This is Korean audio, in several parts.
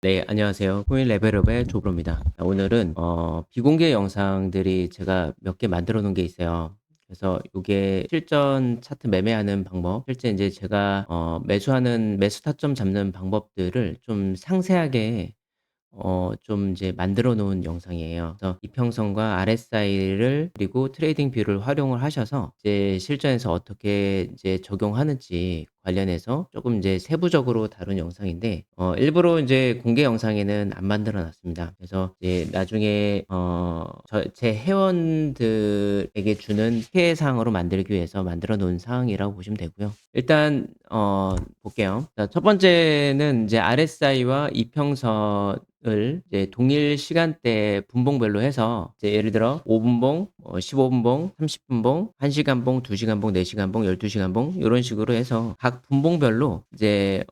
네, 안녕하세요. 코인 레벨업의 조브로입니다. 오늘은 비공개 영상들이 제가 몇 개 만들어 놓은 게 있어요. 그래서 요게 실전 차트 매매하는 방법, 실제 이제 제가 매수하는 매수 타점 잡는 방법들을 좀 상세하게 좀 이제 만들어 놓은 영상이에요. 그래서 이평선과 RSI를 그리고 트레이딩 뷰를 활용을 하셔서 이제 실전에서 어떻게 이제 적용하는지 관련해서 조금 이제 세부적으로 다룬 영상인데 일부러 이제 공개 영상에는 안 만들어 놨습니다. 그래서 이제 나중에 제 회원들에게 주는 피해 사항으로 만들기 위해서 만들어 놓은 사항이라고 보시면 되고요. 일단 볼게요. 자, 첫 번째는 이제 RSI와 이평선을 이제 동일 시간대 분봉별로 해서 이제 예를 들어 5 분봉, 15 분봉, 30 분봉, 1 시간봉, 2 시간봉, 4 시간봉, 12 시간봉 요런 식으로 해서 각 분봉별로 이제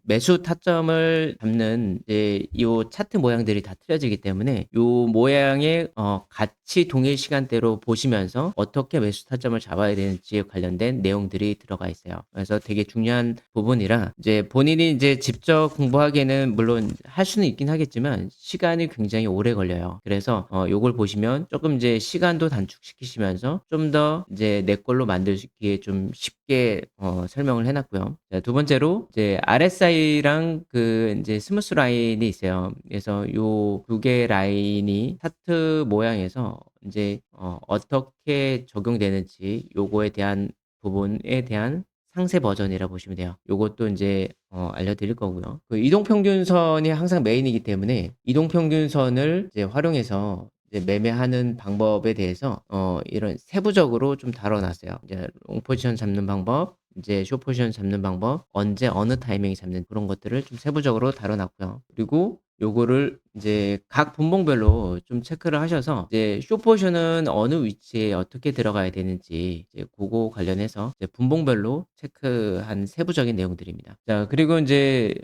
매수 타점을 잡는 이제 요 차트 모양들이 다 틀려지기 때문에 요 모양의 같이 동일 시간대로 보시면서 어떻게 매수 타점을 잡아야 되는지에 관련된 내용들이 들어가 있어요. 그래서 되게 중요한 부분이라 이제 본인이 이제 직접 공부하기에는 물론 할 수는 있긴 하겠지만 시간이 굉장히 오래 걸려요. 그래서 요걸 보시면 조금 이제 시간도 단축시키시면서 좀 더 이제 내 걸로 만들기에 좀 쉽게 설명을 해 놨고요. 자, 두 번째로 이제 RSI랑 그 인제 스무스 라인이 있어요. 그래서 요 두 개의 라인이 차트 모양에서 인제 어떻게 적용되는지 요거에 대한 부분에 대한 상세 버전이라 보시면 돼요. 요것도 인제 알려드릴 거고요. 그 이동평균선이 항상 메인이기 때문에 이동평균선을 이제 활용해서 이제 매매하는 방법에 대해서 이런 세부적으로 좀 다뤄 놨어요. 이제 롱 포지션 잡는 방법, 이제 숏 포지션 잡는 방법, 언제 어느 타이밍에 잡는 그런 것들을 좀 세부적으로 다뤄 놨고요. 그리고 요거를 이제 각 분봉별로 좀 체크를 하셔서 이제 숏 포지션은 어느 위치에 어떻게 들어가야 되는지 이제 고거 관련해서 이제 분봉별로 체크한 세부적인 내용들입니다. 자, 그리고 인제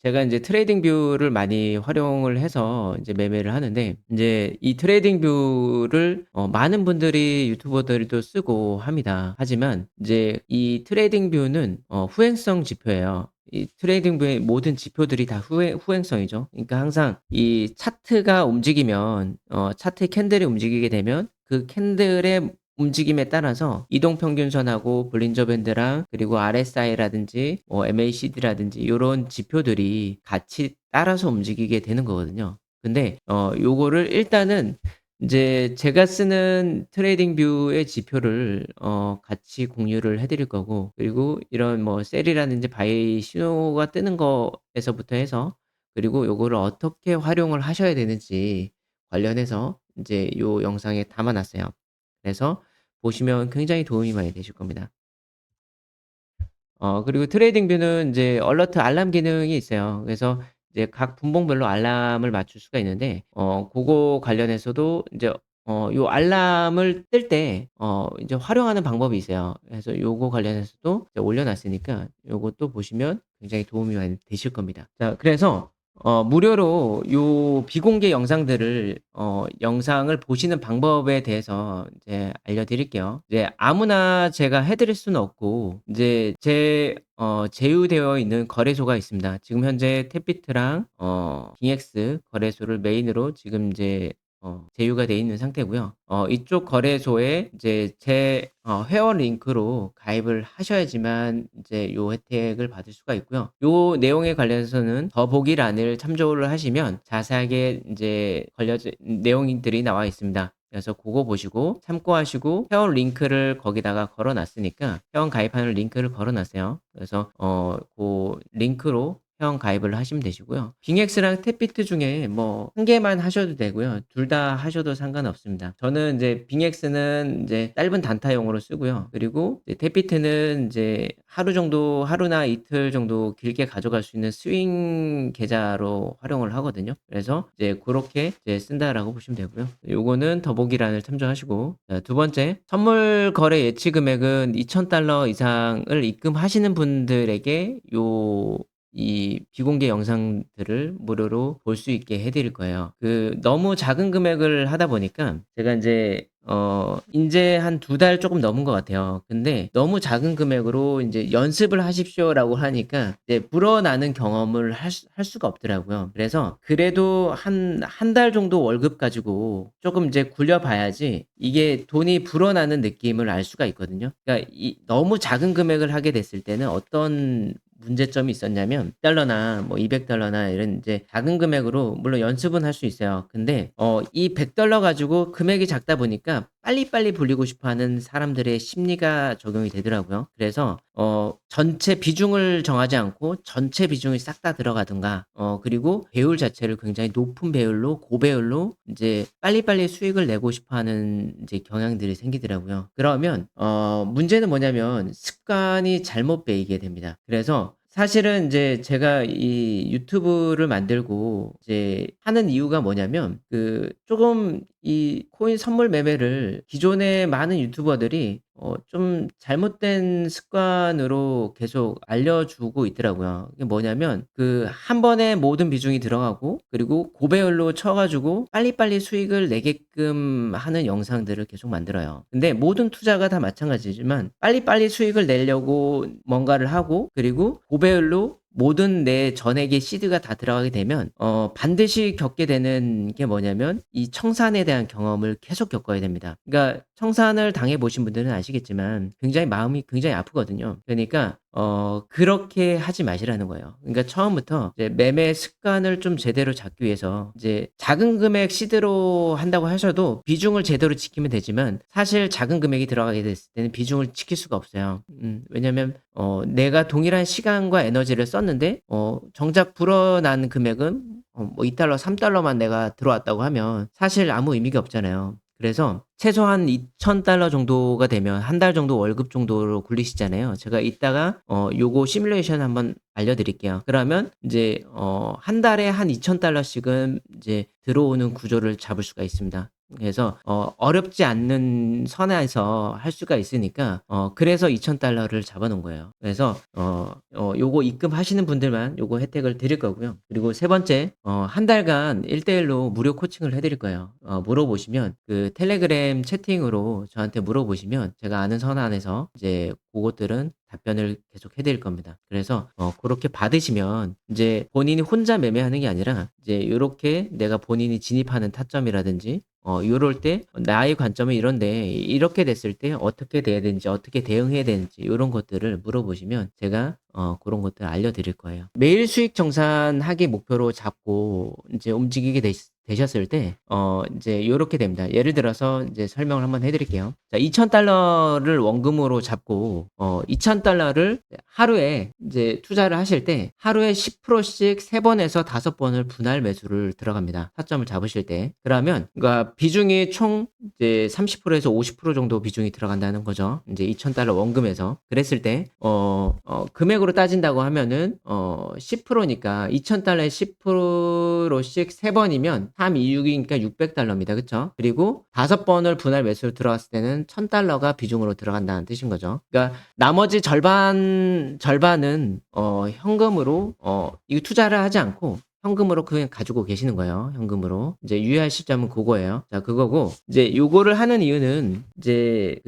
제가 인제 트레이딩 뷰를 많이 활용을 해서 이제 매매를 하는데 인제 이 트레이딩 뷰를 많은 분들이 유튜버들도 쓰고 합니다. 하지만 이제 이 트레이딩 뷰는 후행성 지표예요. 이 트레이딩 뷰의 모든 지표들이 다 후행성이죠. 그러니까 항상 이 차트가 움직이면 차트의 캔들이 움직이게 되면 그 캔들의 움직임에 따라서 이동평균선하고 볼린저 밴드랑 그리고 RSI라든지 MACD라든지 요런 지표들이 같이 따라서 움직이게 되는 거거든요. 근데 요거를 일단은 인제 제가 쓰는 트레이딩 뷰의 지표를 같이 공유를 해 드릴 거고 그리고 이런 뭐 셀이라든지 바이 신호가 뜨는 거에서부터 해서 그리고 요거를 어떻게 활용을 하셔야 되는지 관련해서 인제 요 영상에 담아 놨어요. 그래서 보시면 굉장히 도움이 많이 되실 겁니다. 그리고 트레이딩 뷰는 인제 얼러트 알람 기능이 있어요. 그래서 이제 각 분봉별로 알람을 맞출 수가 있는데 고거 관련해서도 인제 요 알람을 뜰 때 인제 활용하는 방법이 있어요. 그래서 요거 관련해서도 이제 올려 놨으니까 요것도 보시면 굉장히 도움이 많이 되실 겁니다. 자, 그래서 무료로 요 비공개 영상들을 영상을 보시는 방법에 대해서 이제 알려드릴게요. 이제 아무나 제가 해 드릴 수는 없고 인제 제휴되어 있는 거래소가 있습니다. 지금 현재 탭비트랑 빙엑스 거래소를 메인으로 지금 이제 제휴가 돼 있는 상태고요. 이쪽 거래소에 이제 제 회원 링크로 가입을 하셔야지만 이제 요 혜택을 받을 수가 있고요. 요 내용에 관련해서는 더보기란을 참조를 하시면 자세하게 인제 걸려져 내용들이 나와 있습니다. 그래서 고거 보시고 참고하시고 회원 링크를 거기다가 걸어 놨으니까 회원 가입하는 링크를 걸어 놨어요. 그래서 고 링크로 회원 가입을 하시면 되시고요. 빙엑스랑 탭비트 중에 뭐 한 개만 하셔도 되고요. 둘 다 하셔도 상관없습니다. 저는 인제 빙엑스는 인제 짧은 단타용으로 쓰고요. 그리고 이제 탭비트는 인제 하루 정도 하루나 이틀 정도 길게 가져갈 수 있는 스윙 계좌로 활용을 하거든요. 그래서 이제 고렇게 이제 쓴다라고 보시면 되고요. 요거는 더보기란을 참조하시고 자, 두 번째 선물 거래 예치 금액은 $2,000 이상을 입금하시는 분들에게 요 이 비공개 영상들을 무료로 볼 수 있게 해 드릴 거예요. 너무 작은 금액을 하다 보니까 제가 인제 인제 한 2달 쪼금 넘은 것 같아요. 근데 너무 작은 금액으로 인제 "연습을 하십시오."라고 하니까 이제 불어나는 경험을 할 수가 없더라고요. 그래서 그래도 한 달 정도 월급 가지고 쪼금 이제 굴려 봐야지 이게 돈이 불어나는 느낌을 알 수가 있거든요. 그러니까 이 너무 작은 금액을 하게 됐을 때는 어떤 문제점이 있었냐면 달러나 뭐 $200나 이런 인제 작은 금액으로 물론 연습은 할 수 있어요. 근데 이 $100 가지고 금액이 작다 보니까 빨리빨리 불리고 싶어 하는 사람들의 심리가 적용이 되더라고요. 그래서 전체 비중을 정하지 않고 전체 비중이 싹 다 들어가든가 그리고 배율 자체를 굉장히 높은 배율로 고배율로 인제 빨리빨리 수익을 내고 싶어 하는 인제 경향들이 생기더라고요. 그러면 문제는 뭐냐면 습관이 잘못 배이게 됩니다. 그래서 사실은 인제 제가 이 유튜브를 만들고 이제 하는 이유가 뭐냐면 쪼금 이 코인 선물 매매를 기존의 많은 유튜버들이 좀 잘못된 습관으로 계속 알려주고 있더라고요. 이게 뭐냐면 한 번에 모든 비중이 들어가고 그리고 고배율로 쳐 가지고 빨리빨리 수익을 내게끔 하는 영상들을 계속 만들어요. 근데 모든 투자가 다 마찬가지지만 빨리빨리 수익을 내려고 뭔가를 하고 그리고 고배율로 모든 내 전액의 시드가 다 들어가게 되면 반드시 겪게 되는 게 뭐냐면 이 청산에 대한 경험을 계속 겪어야 됩니다. 그러니까 청산을 당해 보신 분들은 아시겠지만 굉장히 마음이 굉장히 아프거든요. 그러니까 그렇게 하지 마시라는 거예요. 그러니까 처음부터 이제 매매 습관을 좀 제대로 잡기 위해서 이제 작은 금액 시드로 한다고 하셔도 비중을 제대로 지키면 되지만 사실 작은 금액이 들어가게 됐을 때는 비중을 지킬 수가 없어요. 왜냐면 내가 동일한 시간과 에너지를 썼는데 정작 불어난 금액은 뭐 $2, $3만 내가 들어왔다고 하면 사실 아무 의미가 없잖아요. 그래서 최소한 $2,000 정도가 되면 한 달 정도 월급 정도로 굴리시잖아요. 제가 이따가 요거 시뮬레이션 한번 알려 드릴게요. 그러면 인제 한 달에 한 $2,000 씩은 이제 들어오는 구조를 잡을 수가 있습니다. 그래서 어렵지 않는 선에서 할 수가 있으니까 그래서 $2,000를 잡아 놓은 거예요. 그래서 요거 입금하시는 분들만 요거 혜택을 드릴 거고요. 그리고 세 번째 한 달간 1대1로 무료 코칭을 해 드릴 거예요. 물어보시면 텔레그램 채팅으로 저한테 물어보시면 제가 아는 선 안에서 이제 고것들은 답변을 계속 해 드릴 겁니다. 그래서 고렇게 받으시면 인제 본인이 혼자 매매하는 게 아니라 이제 요렇게 내가 본인이 진입하는 타점이라든지 요럴 때 나의 관점은 이런데 이렇게 됐을 때 어떻게 돼야 되는지 어떻게 대응해야 되는지 요런 것들을 물어보시면 제가 고런 것들 알려 드릴 거예요. 매일 수익 정산하기 목표로 잡고 인제 움직이게 되셨을 때 인제 요렇게 됩니다. 예를 들어서 인제 설명을 한번 해 드릴게요. 자 $2,000를 원금으로 잡고 $2,000를 하루에 인제 투자를 하실 때 하루에 10%씩 3번에서 5번을 분할 매수를 들어갑니다, 타점을 잡으실 때. 그러면 그러니까 비중이 총 이제 30%에서 50% 정도 비중이 들어간다는 거죠, 인제 $2,000 원금에서. 그랬을 때 금액으로 따진다고 하면은 10%니까 $2,000에 10%씩 3번이면 3, 2, 6이니까 $600입니다. 그쵸? 그리고 5번을 분할 매수로 들어갔을 때는 $1,000가 비중으로 들어간다는 뜻인 거죠. 그러니까 나머지 절반은 현금으로 이거 투자를 하지 않고 현금으로 그냥 가지고 계시는 거예요, 현금으로. 이제 유의하실 점은 고거예요. 자 그거고 이제 요거를 하는 이유는 이제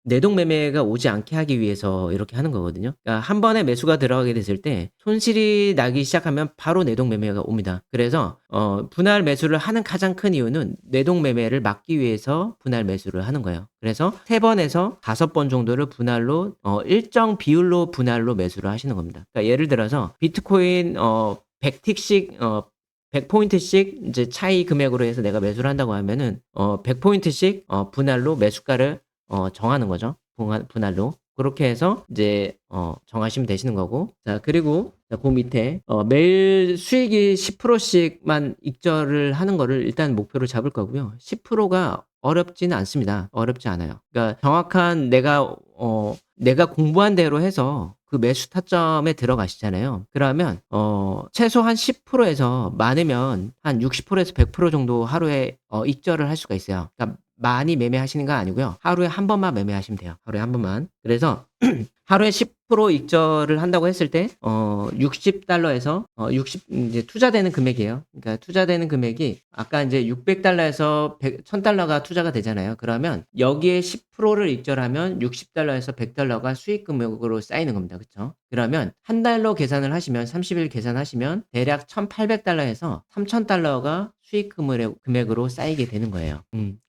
내동 매매가 오지 않게 하기 위해서 이렇게 하는 거거든요. 그러니까 한 번에 매수가 들어가게 됐을 때 손실이 나기 시작하면 바로 내동 매매가 옵니다. 그래서 분할 매수를 하는 가장 큰 이유는 내동 매매를 막기 위해서 분할 매수를 하는 거예요. 그래서 3번에서 5번 정도를 분할로 일정 비율로 분할로 매수를 하시는 겁니다. 그러니까 예를 들어서 비트코인 100틱씩 100포인트씩 이제 차이 금액으로 해서 내가 매수를 한다고 하면은 100포인트씩 분할로 매수가를 정하는 거죠. 분할로. 그렇게 해서 이제 정하시면 되시는 거고. 자 그리고 그 밑에 매일 수익이 10%씩만 익절을 하는 거를 일단 목표로 잡을 거고요. 10%가 어렵지는 않습니다. 어렵지 않아요. 그러니까 정확한 내가 공부한 대로 해서 그 매수 타점에 들어가시잖아요. 그러면 최소한 10%에서 많으면 한 60%에서 100% 정도 하루에 익절을 할 수가 있어요. 그러니까 많이 매매하시는 거 아니고요. 하루에 한 번만 매매하시면 돼요. 하루에 한 번만. 그래서 하루에 10% 익절을 한다고 했을 때 $60에서 60 인제 투자되는 금액이에요. 그러니까 투자되는 금액이 아까 인제 $600에서 백 $1000가 투자가 되잖아요. 그러면 여기에 10%를 익절하면 $60에서 $100가 수익 금액으로 쌓이는 겁니다. 그쵸? 그러면 한 달로 계산을 하시면 30일 계산하시면 대략 $1,800에서 $3,000가 수익 금액으로 쌓이게 되는 거예요.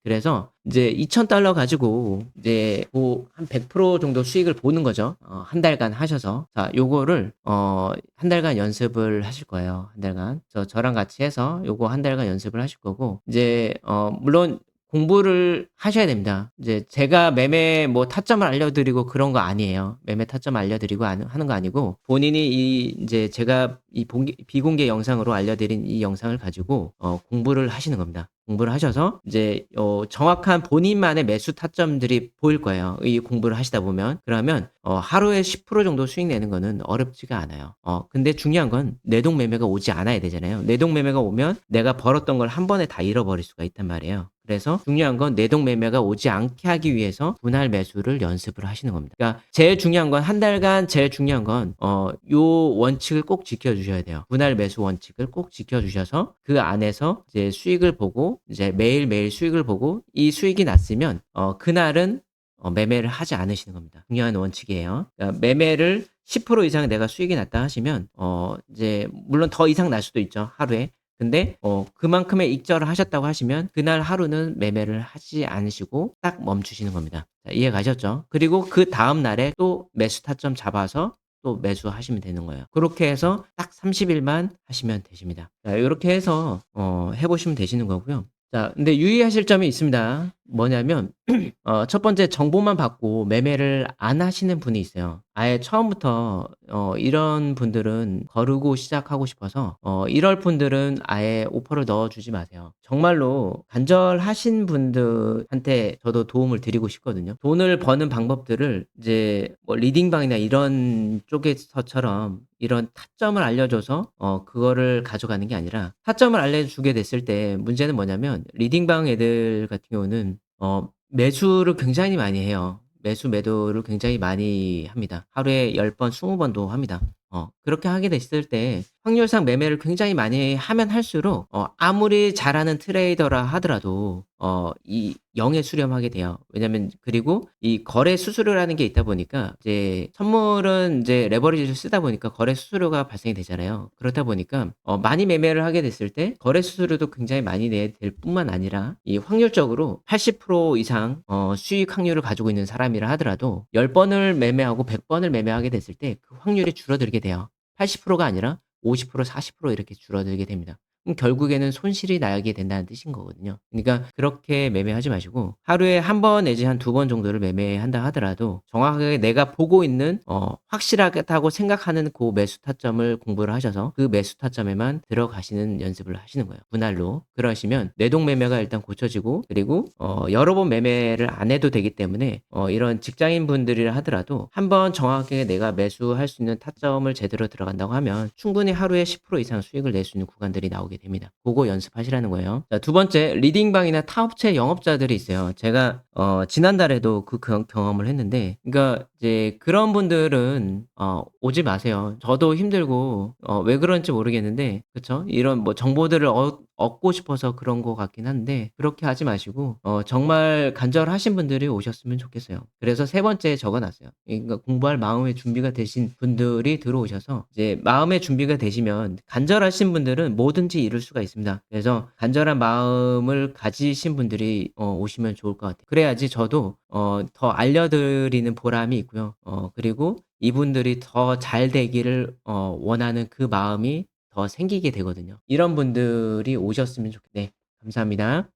그래서 이제 $2,000 가지고 이제 뭐 한 100% 정도 수익을 보는 거죠. 한 달간 하셔서. 자 요거를 한 달간 연습을 하실 거예요, 한 달간. 저랑 같이 해서 요거 한 달간 연습을 하실 거고 이제 물론 공부를 하셔야 됩니다. 이제 제가 매매 뭐 타점을 알려드리고 그런 거 아니에요. 매매 타점 알려드리고 하는 거 아니고 본인이 인제 제가 이 비공개 영상으로 알려드린 이 영상을 가지고 공부를 하시는 겁니다. 공부를 하셔서 이제 정확한 본인만의 매수 타점들이 보일 거예요, 이 공부를 하시다 보면. 그러면 하루에 10% 정도 수익 내는 거는 어렵지가 않아요. 근데 중요한 건 내동 매매가 오지 않아야 되잖아요. 내동 매매가 오면 내가 벌었던 걸 한 번에 다 잃어버릴 수가 있단 말이에요. 그래서 중요한 건 내동 매매가 오지 않게 하기 위해서 분할 매수를 연습을 하시는 겁니다. 그러니까 제일 중요한 건 한 달간 제일 중요한 건 요 원칙을 꼭 지켜 주셔야 돼요. 분할 매수 원칙을 꼭 지켜 주셔서 그 안에서 이제 수익을 보고 이제 매일매일 수익을 보고 이 수익이 났으면 그날은 매매를 하지 않으시는 겁니다. 중요한 원칙이에요. 그러니까 매매를 10% 이상 내가 수익이 났다 하시면 이제 물론 더 이상 날 수도 있죠, 하루에. 근데 그만큼의 익절을 하셨다고 하시면 그날 하루는 매매를 하지 않으시고 딱 멈추시는 겁니다. 자 이해 가셨죠? 그리고 그다음 날에 또 매수 타점 잡아서 또 매수하시면 되는 거예요. 그렇게 해서 딱 30 일만 하시면 되십니다. 자 요렇게 해서 해 보시면 되시는 거고요. 자 근데 유의하실 점이 있습니다. 뭐냐면 첫 번째 정보만 받고 매매를 안 하시는 분이 있어요. 아예 처음부터 이런 분들은 거르고 시작하고 싶어서 이럴 분들은 아예 오퍼를 넣어 주지 마세요. 정말로 간절하신 분들한테 저도 도움을 드리고 싶거든요. 돈을 버는 방법들을 이제 뭐 리딩방이나 이런 쪽에서처럼 이런 타점을 알려줘서 그거를 가져가는 게 아니라 타점을 알려주게 됐을 때 문제는 뭐냐면 리딩방 애들 같은 경우는 매수를 굉장히 많이 해요. 매도를 굉장히 많이 합니다. 하루에 10 번, 20 번도 합니다. 그렇게 하게 됐을 때 확률상 매매를 굉장히 많이 하면 할수록 아무리 잘하는 트레이더라 하더라도 이 0에 수렴하게 돼요. 왜냐면 그리고 이 거래 수수료라는 게 있다 보니까 이제 선물은 이제 레버리지를 쓰다 보니까 거래 수수료가 발생이 되잖아요. 그렇다 보니까 많이 매매를 하게 됐을 때 거래 수수료도 굉장히 많이 내야 될 뿐만 아니라 이 확률적으로 80% 이상 수익 확률을 가지고 있는 사람이라 하더라도 10 번을 매매하고 100 번을 매매하게 됐을 때 그 확률이 줄어들게 돼요. 80%가 아니라 50% 40% 이렇게 줄어들게 됩니다. 그럼 결국에는 손실이 나게 된다는 뜻인 거거든요. 그러니까 그렇게 매매하지 마시고 하루에 한 번 내지 한 두 번 정도를 매매한다 하더라도 정확하게 내가 보고 있는 확실하다고 생각하는 고 매수 타점을 공부를 하셔서 그 매수 타점에만 들어가시는 연습을 하시는 거예요, 분할로. 그러시면 내동 매매가 일단 고쳐지고 그리고 여러 번 매매를 안 해도 되기 때문에 이런 직장인분들이라 하더라도 한 번 정확하게 내가 매수할 수 있는 타점을 제대로 들어간다고 하면 충분히 하루에 10% 이상 수익을 낼 수 있는 구간들이 나오게 됩니다. 고거 연습하시라는 거예요. 자 두 번째 리딩방이나 타업체 영업자들이 있어요. 제가 지난달에도 그 경험을 했는데 그러니까 이제 그런 분들은 오지 마세요. 저도 힘들고 왜 그런지 모르겠는데 그쵸? 이런 뭐 정보들을 얻고 싶어서 그런 것 같긴 한데 그렇게 하지 마시고 정말 간절하신 분들이 오셨으면 좋겠어요. 그래서 세 번째에 적어 놨어요. 그러니까 공부할 마음의 준비가 되신 분들이 들어오셔서 이제 마음의 준비가 되시면 간절하신 분들은 뭐든지 이룰 수가 있습니다. 그래서 간절한 마음을 가지신 분들이 오시면 좋을 것 같아요. 그래야지 저도 더 알려드리는 보람이 있고요. 그리고 이분들이 더 잘 되기를 원하는 그 마음이 더 생기게 되거든요. 이런 분들이 오셨으면 네. 감사합니다.